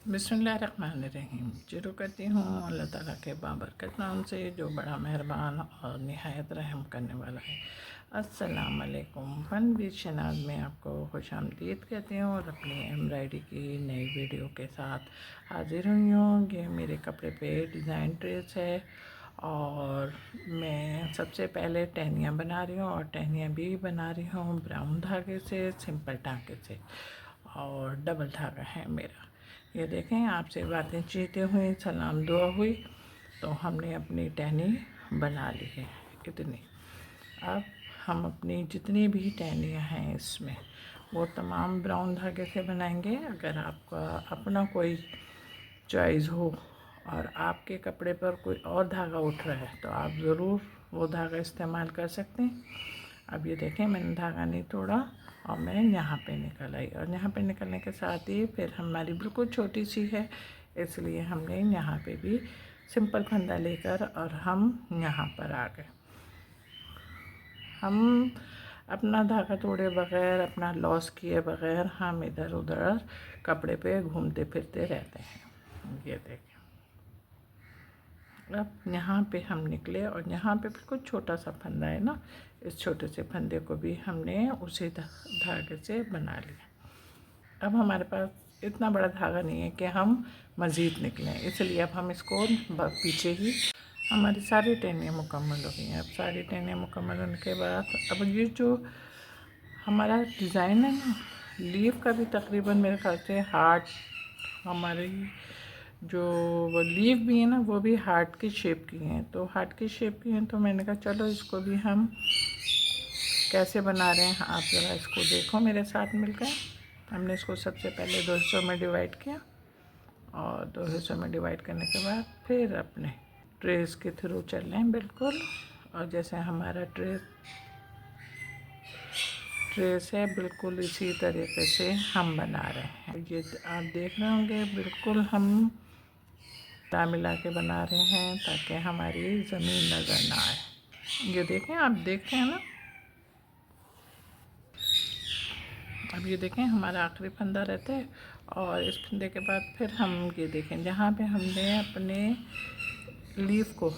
बिस्मिल्लाहिर्रहमानिर्रहीम। शुरू करती हूँ अल्लाह ताला के बाबरकत नाम से जो बड़ा मेहरबान और निहायत रहम करने वाला है। अस्सलाम वालेकुम। फन विद शनाज में आपको खुशामदीद कहती हूँ और अपनी एम्ब्रॉयडरी की नई वीडियो के साथ हाजिर हुई हूँ। ये मेरे कपड़े पे डिज़ाइन ट्रेस है और मैं सबसे पहले टहनियाँ बना रही हूँ और टहनियाँ भी बना रही हूँ ब्राउन धागे से, सिंपल टाँके से और डबल धागा है मेरा। ये देखें, आपसे बातें चीते हुई सलाम दुआ हुई तो हमने अपनी टहनी बना ली है इतनी। अब हम अपनी जितनी भी टहनियाँ हैं इसमें वो तमाम ब्राउन धागे से बनाएंगे। अगर आपका अपना कोई चॉइस हो और आपके कपड़े पर कोई और धागा उठ रहा है तो आप ज़रूर वो धागा इस्तेमाल कर सकते हैं। अब ये देखें, मैंने धागा नहीं तोड़ा और मैं यहाँ पे निकल आई और यहाँ पे निकलने के साथ ही फिर हमारी बिल्कुल छोटी सी है, इसलिए हमने यहाँ पे भी सिंपल फंदा लेकर और हम यहाँ पर आ गए। हम अपना धागा तोड़े बग़ैर, अपना लॉस किए बग़ैर हम इधर उधर कपड़े पे घूमते फिरते रहते हैं। ये देखें, अब यहाँ पे हम निकले और यहाँ पे बिल्कुल छोटा सा फंदा है ना, इस छोटे से फंदे को भी हमने उसी धागे से बना लिया। अब हमारे पास इतना बड़ा धागा नहीं है कि हम मज़ीद निकलें, इसलिए अब हम इसको पीछे ही हमारी सारी टहनियाँ मुकम्मल हो गई हैं। अब सारी टहनियाँ मुकम्मल होने के बाद अब ये जो हमारा डिज़ाइन है ना, लीफ का भी तकरीबन मेरे ख्याल से हार्ट, हमारी जो वो लीफ भी है ना वो भी हार्ट की शेप की हैं, तो हार्ट की शेप की हैं तो मैंने कहा चलो इसको भी हम कैसे बना रहे हैं आप ज़रा इसको देखो मेरे साथ मिलकर। हमने इसको सबसे पहले 2 हिस्सों में डिवाइड किया और 2 हिस्सों में डिवाइड करने के बाद फिर अपने ट्रेस के थ्रू चल रहे हैं बिल्कुल। और जैसे हमारा ट्रेस है बिल्कुल इसी तरीके से हम बना रहे हैं। ये आप देख रहे होंगे बिल्कुल हम मिला के बना रहे हैं ताकि हमारी ज़मीन नज़र ना आए। ये देखें, आप देखते हैं ना, अब ये देखें हमारा आखिरी फंदा रहता है और इस फंदे के बाद फिर हम ये देखें जहाँ पे हमने अपने लीफ को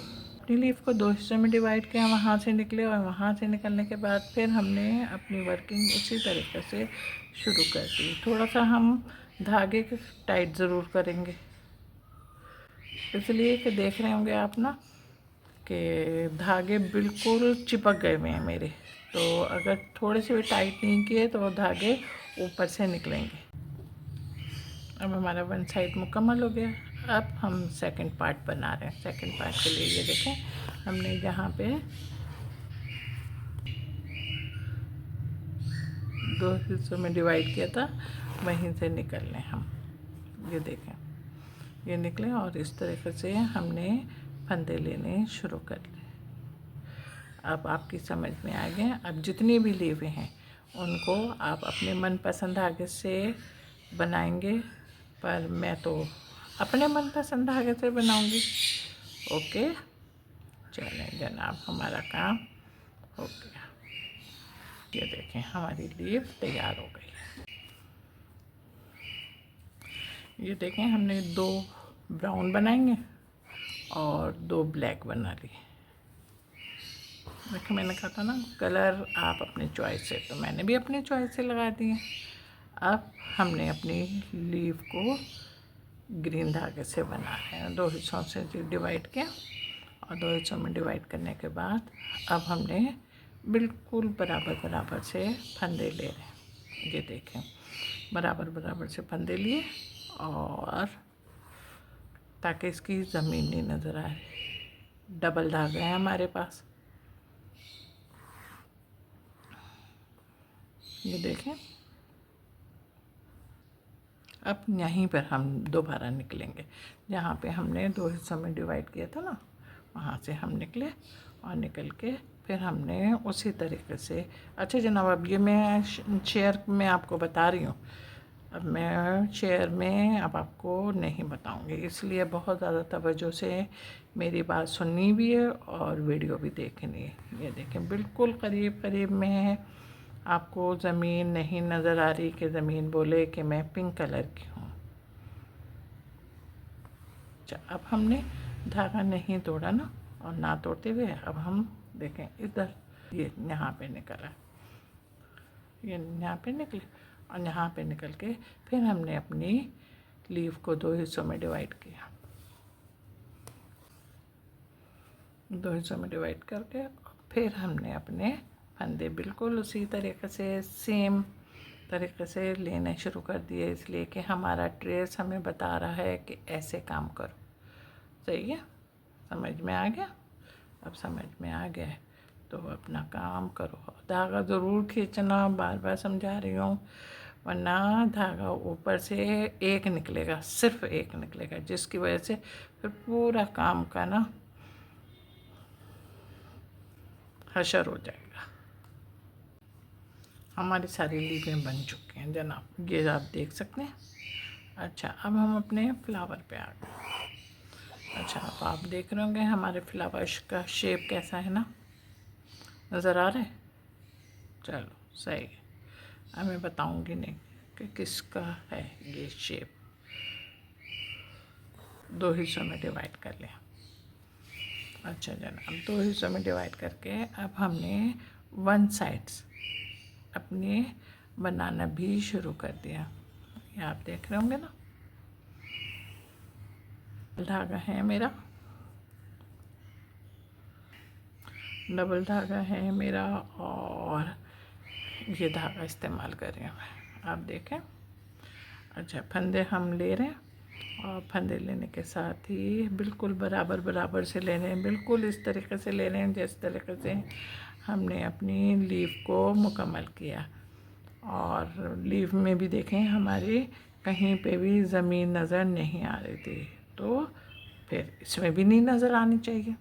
2 हिस्सों में डिवाइड किया, वहाँ से निकले और वहाँ से निकलने के बाद फिर हमने अपनी वर्किंग उसी तरीके से शुरू कर दी। थोड़ा सा हम धागे के टाइट ज़रूर करेंगे, इसलिए कि देख रहे होंगे आप ना कि धागे बिल्कुल चिपक गए हुए हैं मेरे, तो अगर थोड़े से भी टाइट नहीं किए तो धागे ऊपर से निकलेंगे। अब हमारा वन साइड मुकम्मल हो गया। अब हम सेकंड पार्ट बना रहे हैं। सेकंड पार्ट के लिए ये देखें, हमने जहाँ पे 2 हिस्सों में डिवाइड किया था वहीं से निकल लें हम। ये देखें, ये निकले और इस तरीके से हमने फंदे लेने शुरू कर लिए। अब आपकी समझ में आ गए। अब जितनी भी लीवें हैं उनको आप अपने मनपसंद धागे से बनाएंगे, पर मैं तो अपने मनपसंद धागे से बनाऊंगी। ओके, चलें जनाब, हमारा काम हो गया। ये देखें हमारी लीव तैयार हो गई। ये देखें, हमने 2 ब्राउन बनाएंगे और 2 ब्लैक बना लिए। देखो, मैंने कहा था ना कलर आप अपनी चॉइस से, तो मैंने भी अपनी चॉइस से लगा दिए। अब हमने अपनी लीव को ग्रीन धागे से बना है, 2 हिस्सों से डिवाइड किया और 2 हिस्सों में डिवाइड करने के बाद अब हमने बिल्कुल बराबर बराबर से फंदे ले रहे हैं। ये देखें, बराबर बराबर से फंदे लिए और ताकि इसकी ज़मीन नहीं नज़र आए। डबल धागा है हमारे पास, ये देखें। अब यहीं पर हम दोबारा निकलेंगे, जहाँ पे हमने 2 हिस्सों में डिवाइड किया था ना, वहाँ से हम निकले और निकल के फिर हमने उसी तरीके से। अच्छा जनाब, अब ये मैं शेयर में आपको बता रही हूँ, अब मैं शेयर में अब आपको नहीं बताऊँगी, इसलिए बहुत ज़्यादा तवज्जो से मेरी बात सुननी भी है और वीडियो भी देखनी है। ये देखें, बिल्कुल करीब करीब में आपको ज़मीन नहीं नज़र आ रही कि ज़मीन बोले कि मैं पिंक कलर की हूँ। अच्छा, अब हमने धागा नहीं तोड़ा ना, और ना तोड़ते हुए अब हम देखें इधर ये यहाँ पे निकला, ये यहाँ पे निकले, और यहाँ पे निकल के फिर हमने अपनी लीफ को 2 हिस्सों में डिवाइड किया। 2 हिस्सों में डिवाइड करके फिर हमने अपने फंदे बिल्कुल उसी तरीके से सेम तरीके से लेने शुरू कर दिए, इसलिए कि हमारा ट्रेस हमें बता रहा है कि ऐसे काम करो। सही है, समझ में आ गया? अब समझ में आ गया है तो अपना काम करो। धागा ज़रूर खींचना, बार बार समझा रही हूँ, वरना धागा ऊपर से एक निकलेगा, सिर्फ एक निकलेगा, जिसकी वजह से फिर पूरा काम का ना हशर हो जाएगा। हमारी सारी लीफें बन चुकी हैं जनाब, ये आप देख सकते हैं। अच्छा, अब हम अपने फ्लावर पे आ गए। अच्छा, अब आप देख रहे होंगे हमारे फ्लावर्स का शेप कैसा है ना, नज़र आ रहा है? चलो सही है, अब मैं बताऊंगी नहीं कि किसका है ये शेप। 2 हिस्सों में डिवाइड कर लिया। अच्छा जनाब, 2 हिस्सों में डिवाइड करके अब हमने 1 साइड्स अपने बनाना भी शुरू कर दिया। ये आप देख रहे होंगे ना, धागा है मेरा, डबल धागा है मेरा, और ये धागा इस्तेमाल कर रही हूँ मैं, आप देखें। अच्छा, फंदे हम ले रहे हैं, और फंदे लेने के साथ ही बिल्कुल बराबर बराबर से ले रहे हैं, बिल्कुल इस तरीके से ले रहे हैं जिस तरीके से हमने अपनी लीफ को मुकम्मल किया। और लीफ में भी देखें हमारी कहीं पे भी ज़मीन नज़र नहीं आ रही थी, तो फिर इसमें भी नहीं नज़र आनी चाहिए।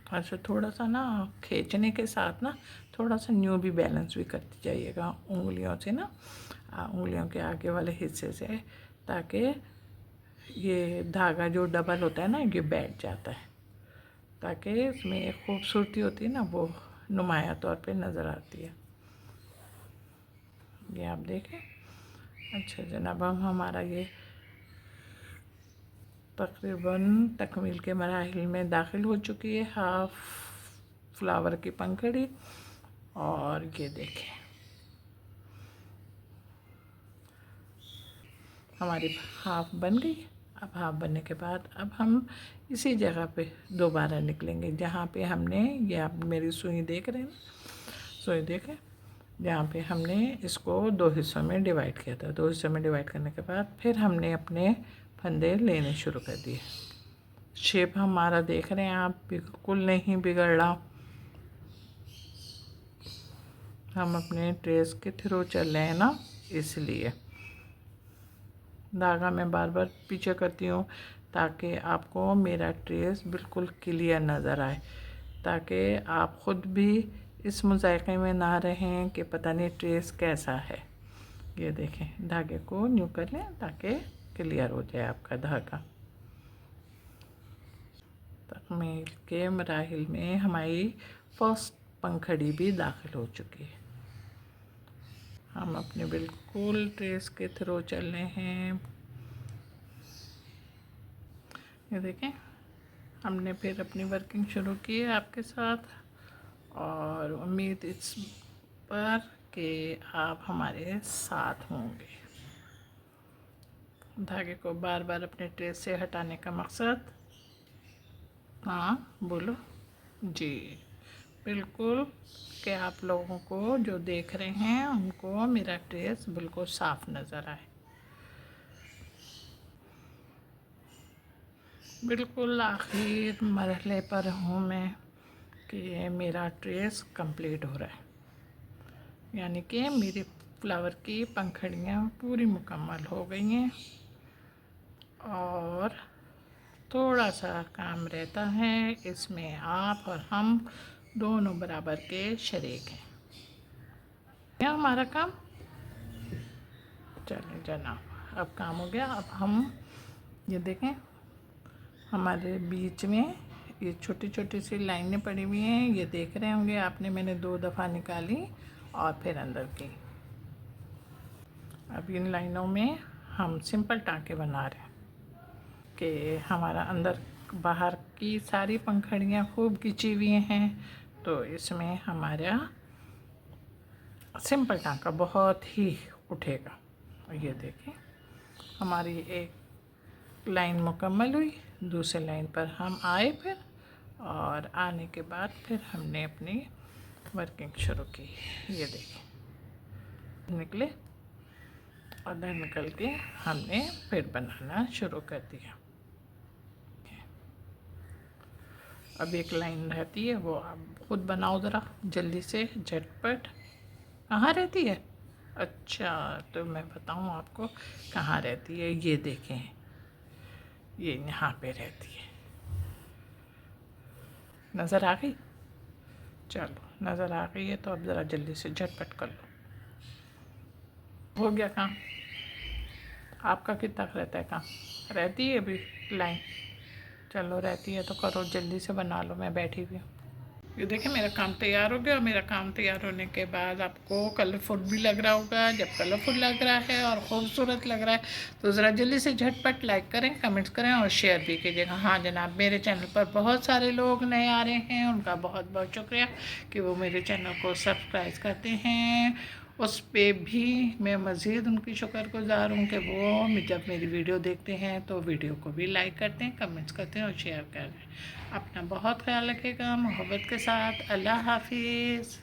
अच्छा, थोड़ा सा ना खींचने के साथ ना थोड़ा सा न्यू भी बैलेंस भी करती जाइएगा उंगलियों से ना, उंगलियों के आगे वाले हिस्से से, ताकि ये धागा जो डबल होता है ना ये बैठ जाता है, ताकि इसमें एक खूबसूरती होती है ना वो नुमाया तौर पे नज़र आती है। ये आप देखें। अच्छा जनाब, हम हमारा ये तकरीबन तकमील के मराहिल में दाखिल हो चुकी है हाफ फ्लावर की पंखड़ी, और ये देखें हमारी हाफ बन गई। अब हाफ बनने के बाद अब हम इसी जगह पे दोबारा निकलेंगे जहाँ पे हमने, ये आप मेरी सुई देख रहे हैं ना, सुई देखें, जहाँ पे हमने इसको 2 हिस्सों में डिवाइड किया था। 2 हिस्सों में डिवाइड करने के बाद फिर हमने अपने फंदे लेने शुरू कर दिए। शेप हमारा देख रहे हैं आप, बिल्कुल नहीं बिगड़ रहा, हम अपने ट्रेस के थ्रू चल रहे हैं ना, इसलिए धागा मैं बार बार पीछे करती हूँ ताकि आपको मेरा ट्रेस बिल्कुल क्लियर नज़र आए, ताकि आप ख़ुद भी इस मुज़ायक़े में ना रहें कि पता नहीं ट्रेस कैसा है। ये देखें, धागे को न्यू कर लें ताकि क्लियर हो जाए आपका धागा। तकमील के मराहिल में हमारी फर्स्ट पंखड़ी भी दाखिल हो चुकी है। हम अपने बिल्कुल ट्रेस के थ्रू चल रहे हैं। ये देखें, हमने फिर अपनी वर्किंग शुरू की है आपके साथ, और उम्मीद इस पर कि आप हमारे साथ होंगे। धागे को बार बार अपने ट्रेस से हटाने का मकसद, हाँ बोलो जी, बिल्कुल, कि आप लोगों को जो देख रहे हैं उनको मेरा ट्रेस बिल्कुल साफ नज़र आए। बिल्कुल आखिर मरहले पर हूँ मैं कि मेरा ट्रेस कंप्लीट हो रहा है, यानी कि मेरे फ्लावर की पंखड़ियाँ पूरी मुकम्मल हो गई हैं, और थोड़ा सा काम रहता है, इसमें आप और हम दोनों बराबर के शरीक हैं। क्या हमारा काम? चलें जनाब, अब काम हो गया। अब हम ये देखें, हमारे बीच में ये छोटी छोटी सी लाइनें पड़ी हुई हैं, ये देख रहे होंगे आपने, मैंने 2 दफ़ा निकाली और फिर अंदर की। अब इन लाइनों में हम सिंपल टाँके बना रहे हैं कि हमारा अंदर बाहर की सारी पंखुड़ियाँ खूब खिंची हुई हैं, तो इसमें हमारा सिंपल टाँका बहुत ही उठेगा। ये देखिए हमारी एक लाइन मुकम्मल हुई, दूसरे लाइन पर हम आए फिर, और आने के बाद फिर हमने अपनी वर्किंग शुरू की। ये देखिए निकले, और निकल के हमने फिर बनाना शुरू कर दिया। अब एक लाइन रहती है, वो आप खुद बनाओ ज़रा जल्दी से झटपट। कहाँ रहती है? अच्छा, तो मैं बताऊँ आपको कहाँ रहती है। ये देखें, ये यहाँ पे रहती है। नज़र आ गई? चलो नज़र आ गई है तो अब ज़रा जल्दी से झटपट कर लो। हो गया काम? आपका कितना रहता है काम? रहती है अभी लाइन? चलो रहती है तो करो, जल्दी से बना लो, मैं बैठी हुई हूँ। ये देखिए मेरा काम तैयार हो गया। मेरा काम तैयार होने के बाद आपको कलरफुल भी लग रहा होगा। जब कलरफुल लग रहा है और ख़ूबसूरत लग रहा है तो ज़रा जल्दी से झटपट लाइक करें, कमेंट्स करें और शेयर भी कीजिएगा। हाँ जनाब, मेरे चैनल पर बहुत सारे लोग नए आ रहे हैं, उनका बहुत बहुत शुक्रिया कि वो मेरे चैनल को सब्सक्राइब करते हैं। उस पर भी मैं मज़ीद उनकी शुक्रगुज़ार हूँ कि वो जब मेरी वीडियो देखते हैं तो वीडियो को भी लाइक करते हैं, कमेंट्स करते हैं और शेयर करते हैं। अपना बहुत ख्याल रखिएगा मोहब्बत के साथ। अल्लाह हाफिज़।